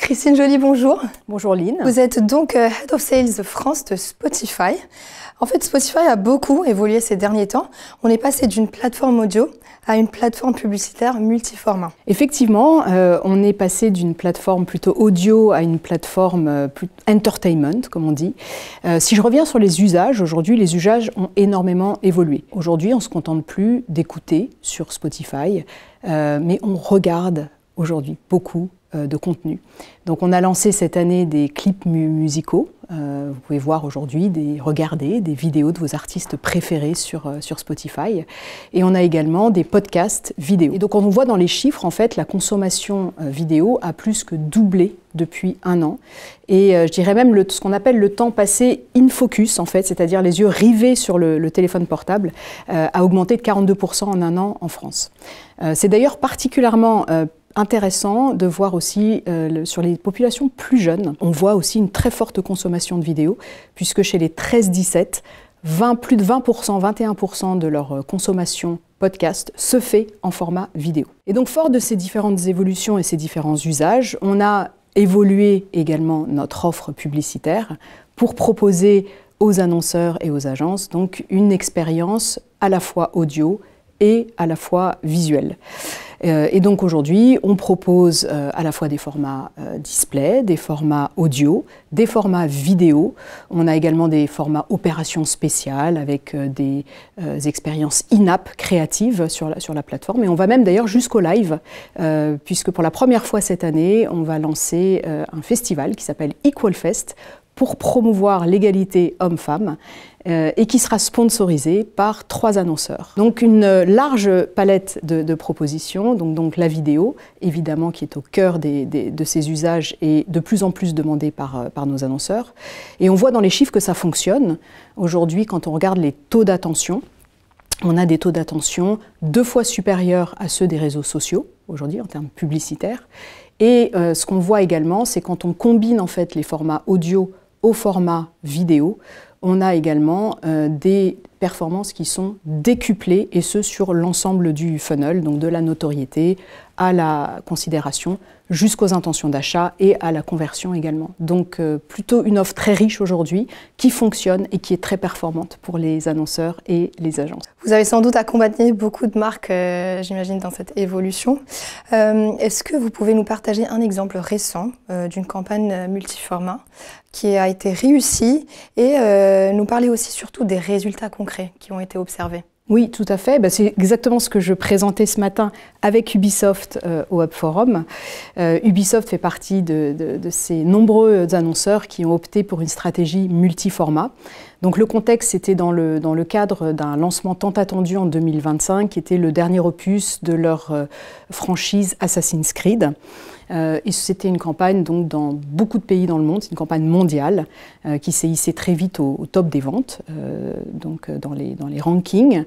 Christine Joly, bonjour. Bonjour Lynn. Vous êtes donc Head of Sales France de Spotify. En fait, Spotify a beaucoup évolué ces derniers temps. On est passé d'une plateforme audio à une plateforme publicitaire multiformat. Effectivement, on est passé d'une plateforme plutôt audio à une plateforme plus entertainment, comme on dit. Si je reviens sur les usages, aujourd'hui, les usages ont énormément évolué. Aujourd'hui, on ne se contente plus d'écouter sur Spotify, mais on regarde aujourd'hui beaucoup de contenu. Donc on a lancé cette année des clips musicaux. Vous pouvez voir aujourd'hui, regarder des vidéos de vos artistes préférés sur Spotify. Et on a également des podcasts vidéo. Et donc on voit dans les chiffres, en fait, la consommation vidéo a plus que doublé depuis 1 an. Et je dirais même ce qu'on appelle le temps passé in focus, en fait, c'est-à-dire les yeux rivés sur le téléphone portable, a augmenté de 42% en 1 an en France. C'est d'ailleurs particulièrement intéressant de voir aussi sur les populations plus jeunes, on voit aussi une très forte consommation de vidéos, puisque chez les 13-17, plus de 20%, 21% de leur consommation podcast se fait en format vidéo. Et donc fort de ces différentes évolutions et ces différents usages, on a évolué également notre offre publicitaire pour proposer aux annonceurs et aux agences donc une expérience à la fois audio et à la fois visuelle. Et donc aujourd'hui, on propose à la fois des formats display, des formats audio, des formats vidéo. On a également des formats opérations spéciales avec des expériences in-app créatives sur la plateforme. Et on va même d'ailleurs jusqu'au live, puisque pour la première fois cette année, on va lancer un festival qui s'appelle Equal Fest pour promouvoir l'égalité homme-femme et qui sera sponsorisé par 3 annonceurs. Donc une large palette de propositions, donc la vidéo, évidemment, qui est au cœur de ces usages et de plus en plus demandée par nos annonceurs. Et on voit dans les chiffres que ça fonctionne. Aujourd'hui, quand on regarde les taux d'attention, on a des taux d'attention 2 fois supérieurs à ceux des réseaux sociaux, aujourd'hui, en termes publicitaires. Et ce qu'on voit également, c'est quand on combine en fait les formats audio au format vidéo, on a également des performances qui sont décuplées, et ce sur l'ensemble du funnel, donc de la notoriété à la considération jusqu'aux intentions d'achat et à la conversion également. Donc plutôt une offre très riche aujourd'hui qui fonctionne et qui est très performante pour les annonceurs et les agences. Vous avez sans doute accompagné beaucoup de marques, j'imagine, dans cette évolution. Est-ce que vous pouvez nous partager un exemple récent d'une campagne multiformat qui a été réussie et nous parler aussi surtout des résultats concrets qui ont été observés? Oui, tout à fait. C'est exactement ce que je présentais ce matin avec Ubisoft au Hub Forum. Ubisoft fait partie de ces nombreux annonceurs qui ont opté pour une stratégie multiformat. Donc le contexte, c'était dans le cadre d'un lancement tant attendu en 2025, qui était le dernier opus de leur franchise Assassin's Creed. Et c'était une campagne donc dans beaucoup de pays dans le monde, c'est une campagne mondiale qui s'est hissée très vite au top des ventes, donc dans les rankings.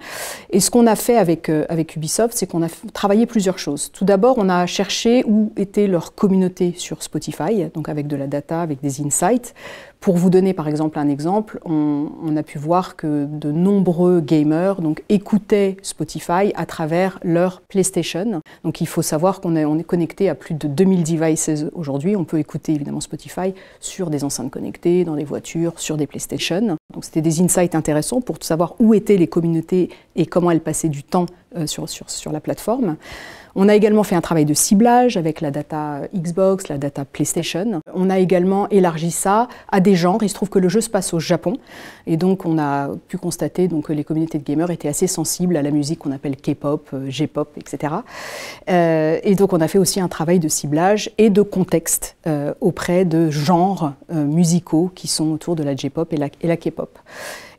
Et ce qu'on a fait avec Ubisoft, c'est qu'on a travaillé plusieurs choses. Tout d'abord, on a cherché où était leur communauté sur Spotify, donc avec de la data, avec des insights. Pour vous donner par exemple un exemple, on a pu voir que de nombreux gamers donc, écoutaient Spotify à travers leur PlayStation. Donc il faut savoir qu'on est connecté à plus de 2000 devices aujourd'hui. On peut écouter évidemment Spotify sur des enceintes connectées, dans des voitures, sur des PlayStation. Donc c'était des insights intéressants pour savoir où étaient les communautés et comment elles passaient du temps sur la plateforme. On a également fait un travail de ciblage avec la data Xbox, la data PlayStation. On a également élargi ça à des genres. Il se trouve que le jeu se passe au Japon. Et donc, on a pu constater que les communautés de gamers étaient assez sensibles à la musique qu'on appelle K-pop, J-pop, etc. Et donc, on a fait aussi un travail de ciblage et de contexte auprès de genres musicaux qui sont autour de la J-pop et la K-pop.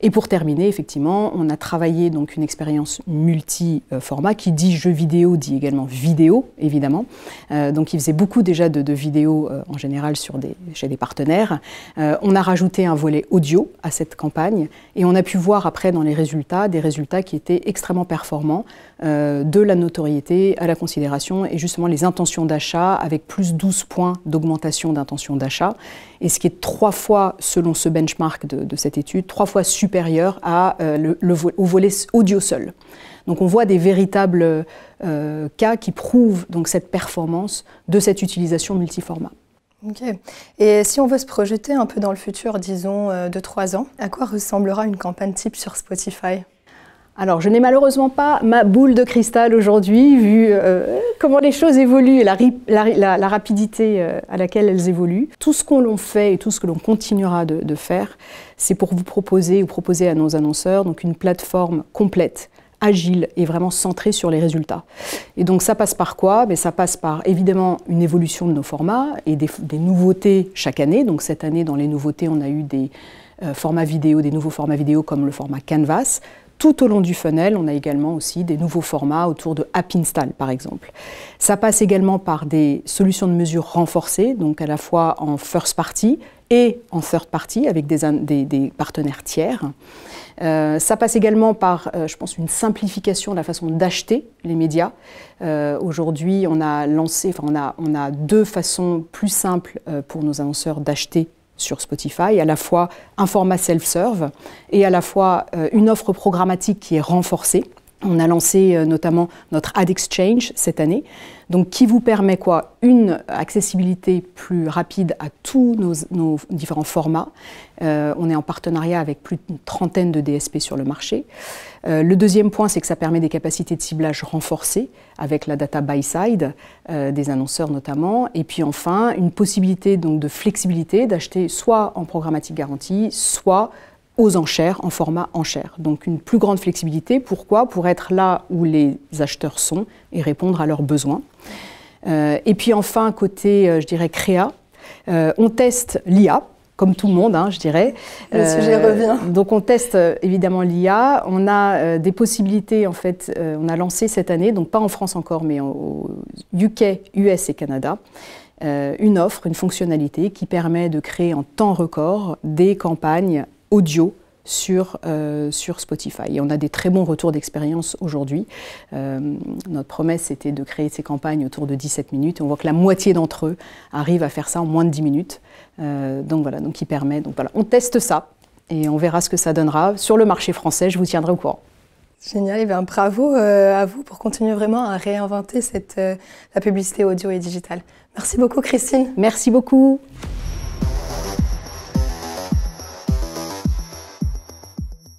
Et pour terminer, effectivement, on a travaillé donc une expérience multi-format qui dit jeu vidéo, dit également vidéo, évidemment. Donc il faisait beaucoup déjà de vidéos en général chez des partenaires. On a rajouté un volet audio à cette campagne et on a pu voir après dans les résultats, des résultats qui étaient extrêmement performants, de la notoriété à la considération et justement les intentions d'achat avec plus 12 points d'augmentation d'intention d'achat. Et ce qui est 3 fois, selon ce benchmark de cette étude, 3 fois supérieur au volet audio seul. Donc on voit des véritables cas qui prouvent donc cette performance de cette utilisation multiformat. Ok. Et si on veut se projeter un peu dans le futur, disons 2-3 ans, à quoi ressemblera une campagne type sur Spotify? Alors, je n'ai malheureusement pas ma boule de cristal aujourd'hui, vu comment les choses évoluent et la rapidité à laquelle elles évoluent. Tout ce qu'on fait et tout ce que l'on continuera de faire, c'est pour vous proposer ou proposer à nos annonceurs donc une plateforme complète, agile et vraiment centrée sur les résultats. Et donc ça passe par quoi? Ça passe par évidemment une évolution de nos formats et des nouveautés chaque année. Donc cette année, dans les nouveautés, on a eu des formats vidéo, des nouveaux formats vidéo comme le format Canvas. Tout au long du funnel, on a également aussi des nouveaux formats autour de App Install, par exemple. Ça passe également par des solutions de mesure renforcées, donc à la fois en first party et en third party avec des partenaires tiers. Ça passe également par, je pense, une simplification de la façon d'acheter les médias. Aujourd'hui, on a deux façons plus simples pour nos annonceurs d'acheter sur Spotify, à la fois un format self-serve et à la fois une offre programmatique qui est renforcée. On a lancé notamment notre Ad Exchange cette année, donc qui vous permet quoi? Une accessibilité plus rapide à tous nos différents formats. On est en partenariat avec plus d'une trentaine de DSP sur le marché. Le deuxième point, c'est que ça permet des capacités de ciblage renforcées avec la data buy-side des annonceurs notamment. Et puis enfin, une possibilité donc de flexibilité d'acheter soit en programmatique garantie, soit aux enchères, en format enchères. Donc une plus grande flexibilité. Pourquoi? Pour être là où les acheteurs sont et répondre à leurs besoins. Et puis enfin, côté, je dirais, créa, on teste l'IA, comme tout le monde, je dirais. Le sujet revient. Donc on teste évidemment l'IA. On a des possibilités, en fait, on a lancé cette année, donc pas en France encore, mais au UK, US et Canada, une offre, une fonctionnalité qui permet de créer en temps record des campagnes audio sur Spotify. Et on a des très bons retours d'expérience aujourd'hui. Notre promesse, c'était de créer ces campagnes autour de 17 minutes. Et on voit que la moitié d'entre eux arrivent à faire ça en moins de 10 minutes. Donc voilà, donc qui permet. Donc voilà, on teste ça et on verra ce que ça donnera. Sur le marché français, je vous tiendrai au courant. Génial, et bien bravo à vous pour continuer vraiment à réinventer la publicité audio et digitale. Merci beaucoup Christine. Merci beaucoup.